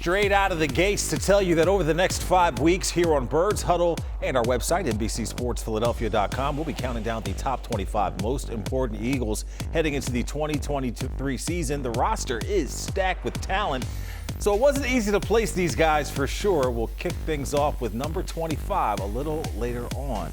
straight out of the gates to tell you that over the next 5 weeks here on Birds, Huddle, and our website, NBC Sports Philadelphia.com, we'll be counting down the top 25 most important Eagles heading into the 2023 season. The roster is stacked with talent, so it wasn't easy to place these guys for sure. We'll kick things off with number 25 a little later on.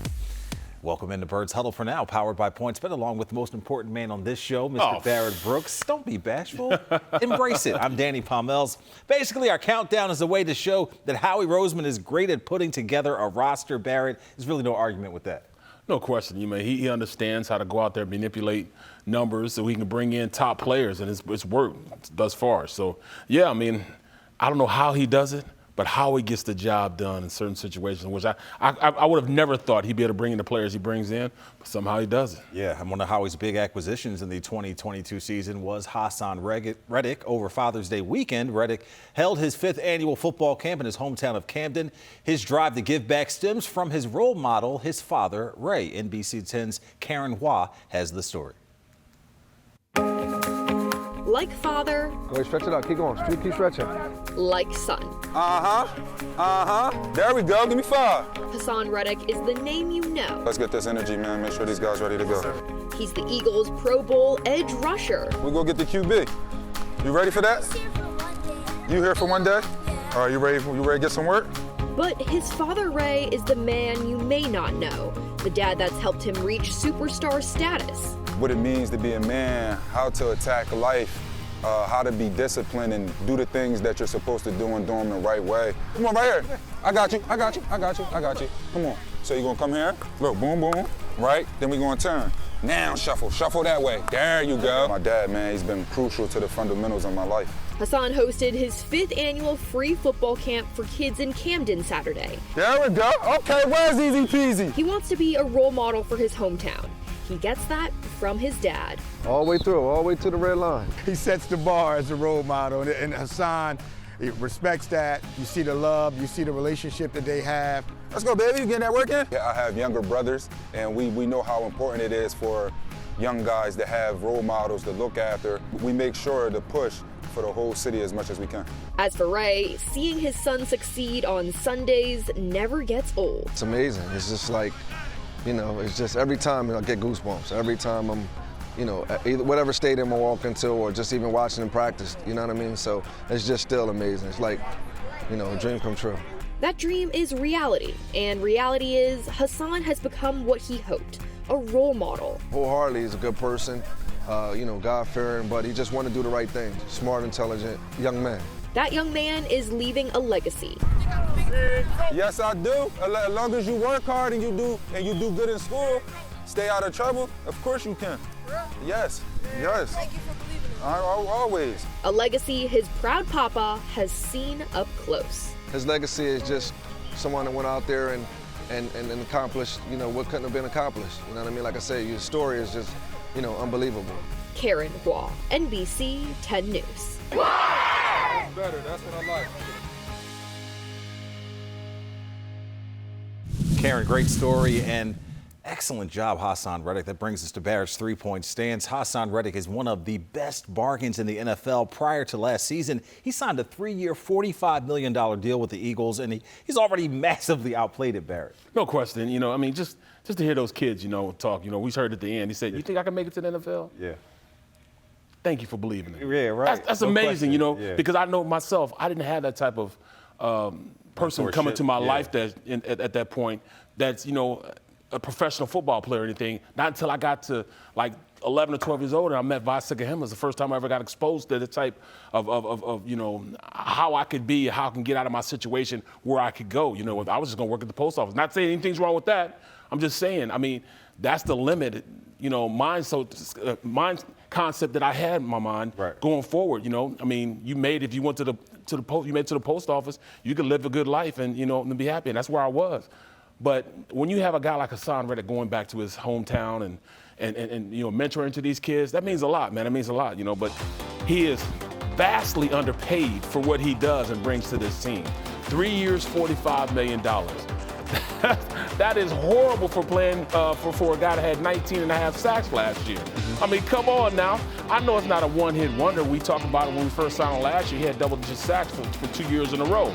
Welcome into Birds Huddle for now, powered by PointsBet, along with the most important man on this show, Mr. Barrett Brooks. Don't be bashful. Embrace it. I'm Danny Pommells. Basically, our countdown is a way to show that Howie Roseman is great at putting together a roster. Barrett, there's really no argument with that. No question. He understands how to go out there and manipulate numbers so he can bring in top players, and it's worked thus far. So, yeah, I don't know how he does it, but how he gets the job done in certain situations, which I would have never thought he'd be able to bring in the players he brings in, but somehow he does it. Yeah, and one of Howie's big acquisitions in the 2022 season was Hassan Reddick. Over Father's Day weekend, Reddick held his 5th annual football camp in his hometown of Camden. His drive to give back stems from his role model, his father, Ray. NBC 10's Karen Hua has the story. Like father. Go ahead, stretch it out. Keep going. Keep stretching. Like son. There we go. Give me 5. Hassan Reddick is the name you know. Let's get this energy, man. Make sure these guys ready to go. He's the Eagles' Pro Bowl edge rusher. We go get the QB. You ready for that? You here for one day? All right, you ready to get some work? But his father, Ray, is the man you may not know. The dad that's helped him reach superstar status. What it means to be a man, how to attack life, how to be disciplined and do the things that you're supposed to do and do them the right way. Come on, right here. I got you. Come on. So you're gonna come here, look, boom, boom, right? Then we're gonna turn. Now shuffle that way. There you go. My dad, man, he's been crucial to the fundamentals of my life. Hassan hosted his 5th annual free football camp for kids in Camden Saturday. There we go. Okay, where's easy peasy? He wants to be a role model for his hometown. He gets that from his dad. All the way through, all the way to the red line. He sets the bar as a role model, and Hassan respects that. You see the love, you see the relationship that they have. Let's go, baby. You getting that work in? Yeah, I have younger brothers, and we know how important it is for young guys to have role models to look after. We make sure to push for the whole city as much as we can. As for Ray, seeing his son succeed on Sundays never gets old. It's amazing. It's just like, it's just every time I get goosebumps. Every time I'm, either whatever stadium I walk into or just even watching him practice, you know what I mean? So it's just still amazing. It's like, a dream come true. That dream is reality, and reality is Hassan has become what he hoped, a role model. Wholeheartedly, he's a good person, God-fearing, but he just wanted to do the right thing. Smart, intelligent, young man. That young man is leaving a legacy. Yes, I do. As long as you work hard and you do good in school, stay out of trouble, of course you can. Yes. Thank you for believing in me. Always. A legacy his proud papa has seen up close. His legacy is just someone that went out there and accomplished, what couldn't have been accomplished. You know what I mean? Like I say, your story is just, unbelievable. Karen Hua, NBC 10 News. Better, that's what I like. Karen, great story and excellent job, Hassan Reddick. That brings us to Barrett's 3-point stance. Hassan Reddick is one of the best bargains in the NFL. Prior to last season, he signed a 3-year, $45 million deal with the Eagles, and he's already massively outplayed it, Barrett. No question. Just to hear those kids, talk. We heard at the end, he said, "You think I can make it to the NFL?" Yeah. Thank you for believing it. Yeah, right. That's amazing, because I know myself, I didn't have that type of person coming to my life at that point that's, a professional football player or anything. Not until I got to like 11 or 12 years old and I met Him was the first time I ever got exposed to the type of how I could be, how I can get out of my situation, where I could go. I was just going to work at the post office. Not saying anything's wrong with that. I'm just saying, that's the limit, mind concept that I had in my mind going forward. You made, if you went to the post office, you could live a good life and, and be happy. And that's where I was. But when you have a guy like Hassan Reddick going back to his hometown and mentoring to these kids, that means a lot, man. It means a lot, But he is vastly underpaid for what he does and brings to this team. 3 years, $45 million. That is horrible for playing for a guy that had 19.5 sacks last year. I mean, come on now. I know it's not a one-hit wonder. We talked about it when we first signed him last year. He had double-digit sacks for 2 years in a row.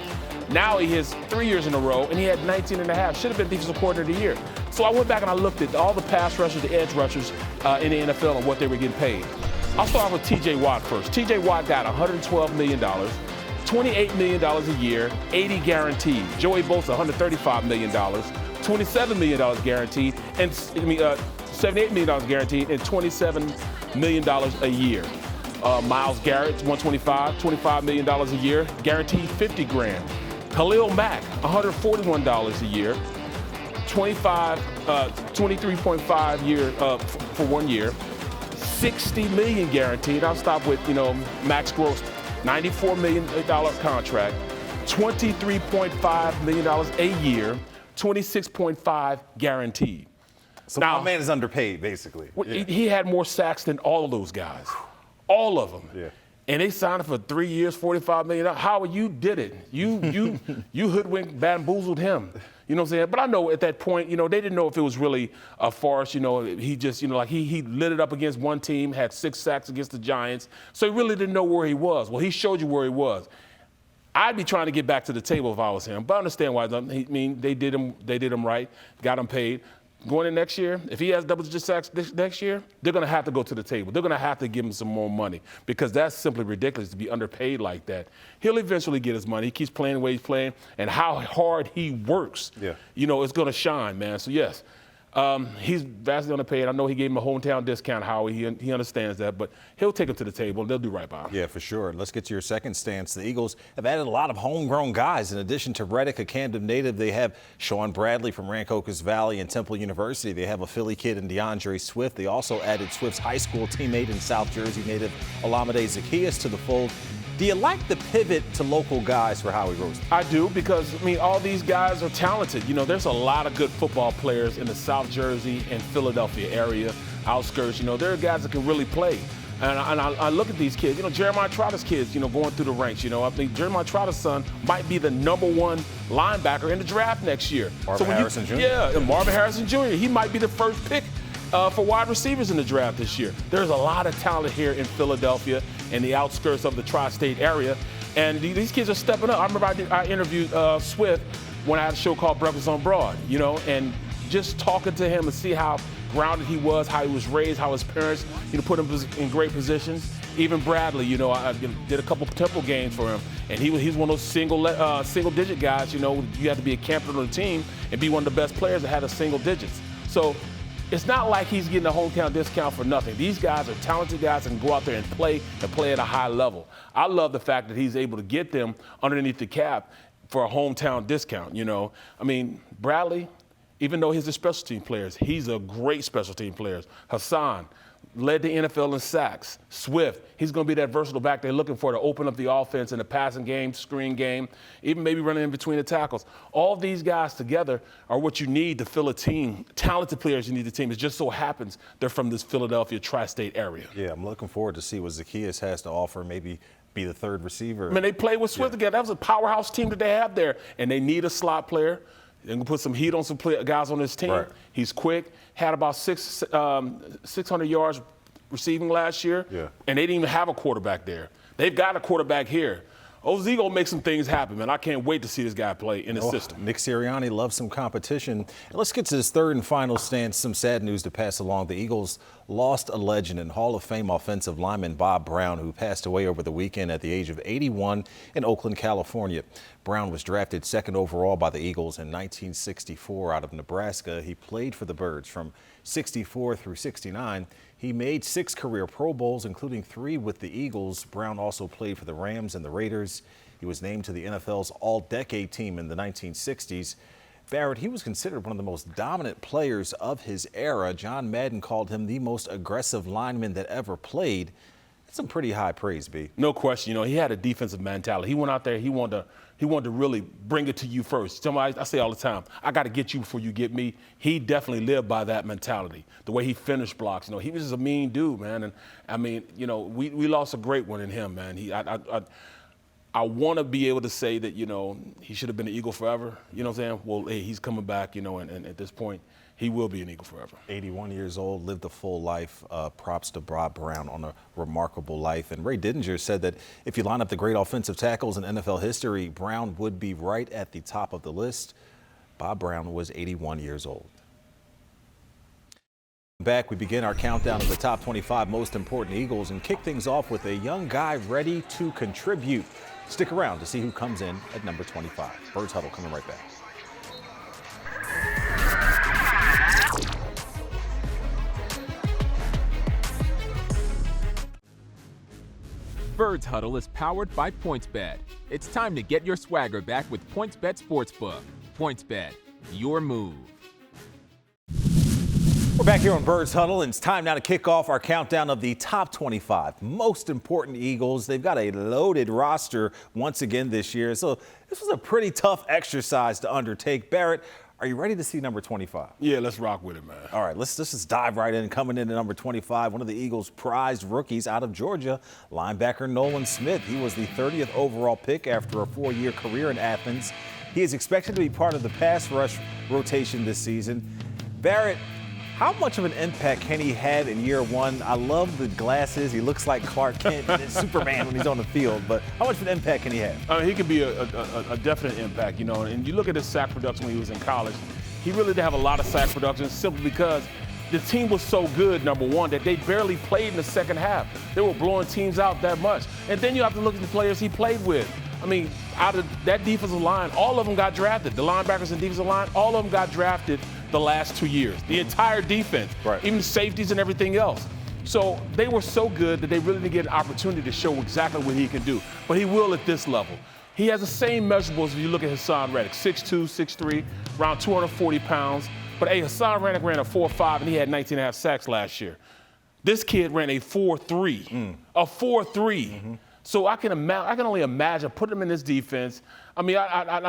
Now he has 3 years in a row, and he had 19.5. Should have been defensive coordinator of the year. So I went back and I looked at all the pass rushers, the edge rushers in the NFL and what they were getting paid. I'll start off with T.J. Watt first. T.J. Watt got $112 million, $28 million a year, 80 guaranteed. Joey Bosa, $135 million, $27 million guaranteed, and $78 million guaranteed, and $27 million a year. Myles Garrett, $125 million a year, guaranteed $50 grand. Khalil Mack, $141 a year, 23.5 year for 1 year, $60 million guaranteed. I'll stop with Max Gross, $94 million contract, $23.5 million a year, 26.5 guaranteed. So now, my man is underpaid, basically. He had more sacks than all of those guys, all of them. Yeah. And they signed him for 3 years, $45 million. Howard, you did it. You hoodwinked, bamboozled him. You know what I'm saying? But I know at that point, they didn't know if it was really a farce. He just, he lit it up against one team, had 6 sacks against the Giants. So he really didn't know where he was. Well, he showed you where he was. I'd be trying to get back to the table if I was him. But I understand why. I mean, they did him right, got him paid. Going in next year, if he has double-digit sacks next year, they're going to have to go to the table. They're going to have to give him some more money because that's simply ridiculous to be underpaid like that. He'll eventually get his money. He keeps playing the way he's playing, and how hard he works, it's going to shine, man. So, yes, he's vastly underpaid. I know he gave him a hometown discount, Howie. He understands that, but he'll take him to the table, and they'll do right by him. Yeah, for sure. Let's get to your second stance. The Eagles have added a lot of homegrown guys. In addition to Reddick, a Camden native, they have Sean Bradley from Rancocas Valley and Temple University. They have a Philly kid in DeAndre Swift. They also added Swift's high school teammate and South Jersey native Olamide Zaccheaus to the fold. Do you like the pivot to local guys for Howie Roseman? I do because, all these guys are talented. There's a lot of good football players in the South Jersey and Philadelphia area, outskirts. There are guys that can really play. And I look at these kids. Jeremiah Trotter's kids, going through the ranks. I think Jeremiah Trotter's son might be the #1 linebacker in the draft next year. Marvin Harrison Jr. Yeah, and Marvin Harrison Jr. He might be the first pick for wide receivers in the draft this year. There's a lot of talent here in Philadelphia and the outskirts of the tri-state area. And these kids are stepping up. I remember I interviewed Swift when I had a show called Breakfast on Broad, and just talking to him and see how grounded he was, how he was raised, how his parents, put him in great positions. Even Bradley, I did a couple Temple games for him, and he's one of those single-digit guys. You have to be a captain on the team and be one of the best players that had a single digits. So it's not like he's getting a hometown discount for nothing. These guys are talented guys and go out there and play at a high level. I love the fact that he's able to get them underneath the cap for a hometown discount. Bradley, even though he's a special team player, he's a great special team player. Hassan led the NFL in sacks. Swift, he's going to be that versatile back they're looking for to open up the offense in the passing game, screen game, even maybe running in between the tackles. All of these guys together are what you need to fill a team. Talented players you need the team. It just so happens they're from this Philadelphia tri-state area. Yeah, I'm looking forward to see what Zaccheaus has to offer, maybe be the third receiver. They played with Swift together. That was a powerhouse team that they have there, and they need a slot player. They're going to put some heat on some guys on this team. Right. He's quick, had about 600 yards receiving last year, and they didn't even have a quarterback there. They've got a quarterback here. OZ going to make some things happen, man. I can't wait to see this guy play in his system. Nick Sirianni loves some competition. And let's get to this third and final stance. Some sad news to pass along. The Eagles lost a legend and Hall of Fame offensive lineman Bob Brown, who passed away over the weekend at the age of 81 in Oakland, California. Brown was drafted 2nd overall by the Eagles in 1964 out of Nebraska. He played for the Birds from 64 through 69. He made 6 career Pro Bowls, including 3 with the Eagles. Brown also played for the Rams and the Raiders. He was named to the NFL's All-Decade team in the 1960s. Barrett, he was considered one of the most dominant players of his era. John Madden called him the most aggressive lineman that ever played. That's some pretty high praise, B. No question. He had a defensive mentality. He went out there, he wanted to really bring it to you first. I say all the time, I got to get you before you get me. He definitely lived by that mentality. The way he finished blocks, he was just a mean dude, man. And we lost a great one in him, man. I want to be able to say that, he should have been an Eagle forever. You know what I'm saying? Well, hey, he's coming back, and at this point, he will be an Eagle forever. 81 years old, lived a full life. Props to Bob Brown on a remarkable life. And Ray Didinger said that if you line up the great offensive tackles in NFL history, Brown would be right at the top of the list. Bob Brown was 81 years old. Back, we begin our countdown of the top 25 most important Eagles and kick things off with a young guy ready to contribute. Stick around to see who comes in at number 25. Birds Huddle coming right back. Birds Huddle is powered by PointsBet. It's time to get your swagger back with PointsBet Sportsbook. PointsBet, your move. We're back here on Birds Huddle, and it's time now to kick off our countdown of the top 25 most important Eagles. They've got a loaded roster once again this year, so this was a pretty tough exercise to undertake. Barrett, are you ready to see number 25? Yeah, let's rock with it, man. All right, let's just dive right in. Coming in at number 25, one of the Eagles' prized rookies out of Georgia, linebacker Nolan Smith. He was the 30th overall pick after a 4-year career in Athens. He is expected to be part of the pass rush rotation this season. Barrett, how much of an impact can he have in year one? I love the glasses. He looks like Clark Kent and Superman when he's on the field. But how much of an impact can he have? He could be a definite impact, And you look at his sack production when he was in college. He really didn't have a lot of sack production simply because the team was so good, number one, that they barely played in the second half. They were blowing teams out that much. And then you have to look at the players he played with. Out of that defensive line, all of them got drafted. The linebackers and defensive line, all of them got drafted the last 2 years. The entire defense, right, even safeties and everything else. So they were so good that they really didn't get an opportunity to show exactly what he can do. But he will at this level. He has the same measurables if you look at Hassan Reddick, 6'2", 6'3", around 240 pounds. But hey, Hassan Reddick ran a 4.5 and he had 19.5 sacks last year. This kid ran a 4.3, a 4.3. Mm-hmm. So I can only imagine putting him in this defense. I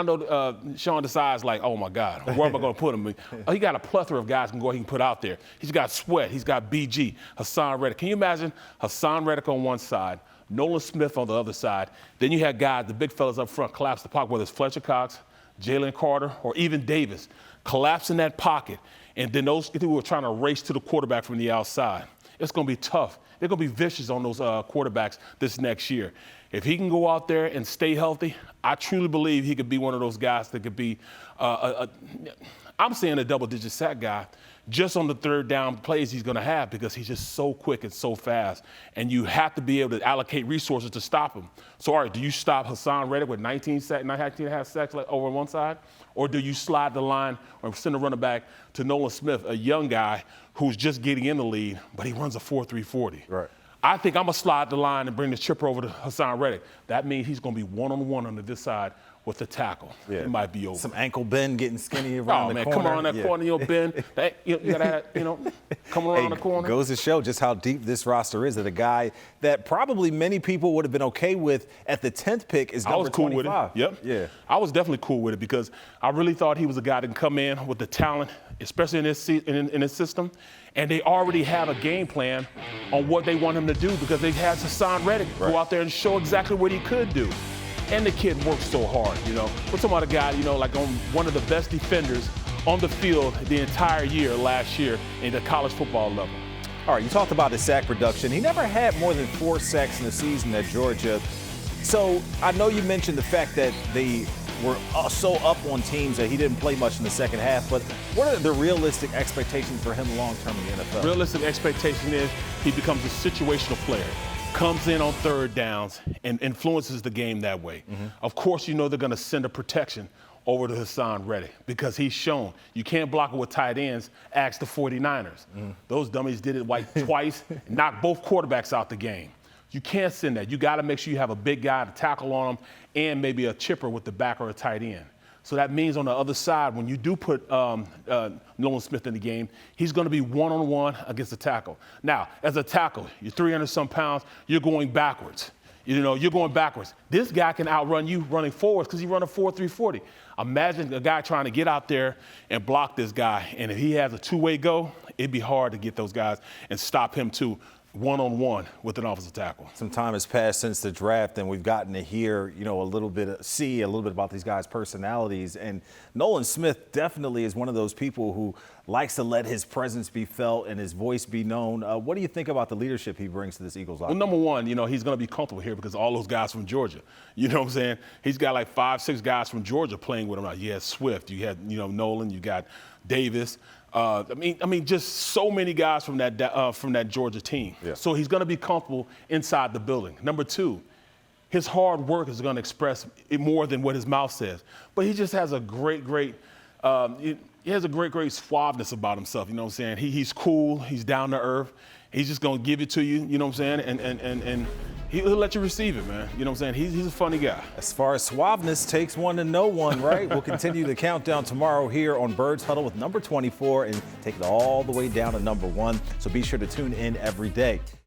know Sean decides like, oh my God, where am I going to put him? He got a plethora of guys he can put out there. He's got Sweat, he's got BG, Hassan Reddick. Can you imagine Hassan Reddick on one side, Nolan Smith on the other side? Then you had guys, the big fellas up front, collapse the pocket, whether it's Fletcher Cox, Jalen Carter, or even Davis, collapsing that pocket. And then those people were trying to race to the quarterback from the outside. It's going to be tough. They're going to be vicious on those quarterbacks this next year. If he can go out there and stay healthy, I truly believe he could be one of those guys that could be, I'm saying a double-digit sack guy, just on the third down plays he's going to have because he's just so quick and so fast. And you have to be able to allocate resources to stop him. So, all right, do you stop Hassan Reddick with 19.5 sacks over on one side? Or do you slide the line or send a running back to Nolan Smith, a young guy who's just getting in the lead, but he runs a 4.3 40? Right. I think I'm going to slide the line and bring the chipper over to Hassan Reddick. That means he's going to be one-on-one on this side with the tackle. Yeah. It might be over. Some ankle bend, getting skinny around the corner. Come around that corner, bend. You got to, come around the corner. Goes to show just how deep this roster is that a guy that probably many people would have been okay with at the 10th pick is number 25. I was cool with it. Yep. Yeah. I was definitely cool with it because I really thought he was a guy that can come in with the talent, especially in this system. And they already have a game plan on what they want him to do because they had Hassan Reddick go out there and show exactly what he could do. And the kid works so hard, We're talking about a guy, like on one of the best defenders on the field the entire year last year in the college football level. All right, you talked about his sack production. He never had more than 4 sacks in the season at Georgia. So I know you mentioned the fact that they were so up on teams that he didn't play much in the second half, but what are the realistic expectations for him long-term in the NFL? Realistic expectation is he becomes a situational player, comes in on third downs and influences the game that way. Mm-hmm. Of course, they're going to send a protection over to Hassan Reddick because he's shown you can't block it with tight ends. Ask the 49ers. Mm-hmm. Those dummies did it twice, knocked both quarterbacks out the game. You can't send that. You got to make sure you have a big guy to tackle on him and maybe a chipper with the back or a tight end. So that means on the other side, when you do put Nolan Smith in the game, he's going to be one-on-one against the tackle. Now, as a tackle, you're 300-some pounds, you're going backwards. You're going backwards. This guy can outrun you running forwards because he run a 4.3 40. Imagine a guy trying to get out there and block this guy. And if he has a two-way go, it'd be hard to get those guys and stop him too. one-on-one with an offensive tackle. Some time has passed since the draft, and we've gotten to hear, a little bit about these guys' personalities. And Nolan Smith definitely is one of those people who likes to let his presence be felt and his voice be known. What do you think about the leadership he brings to this Eagles offense? Well, number one, he's going to be comfortable here because all those guys from Georgia. You know what I'm saying? He's got like 5-6 guys from Georgia playing with him. You had Swift, you had Nolan, you got Davis. Just so many guys from that Georgia team. Yeah. So he's going to be comfortable inside the building. Number two, his hard work is going to express it more than what his mouth says. But he just has a great he has a great suaveness about himself. You know what I'm saying? He's cool. He's down to earth. He's just going to give it to you. You know what I'm saying? And he'll let you receive it, man. You know what I'm saying? He's a funny guy. As far as suaveness, takes one to know one, right? We'll continue the countdown tomorrow here on Birds Huddle with number 24 and take it all the way down to number 1. So be sure to tune in every day.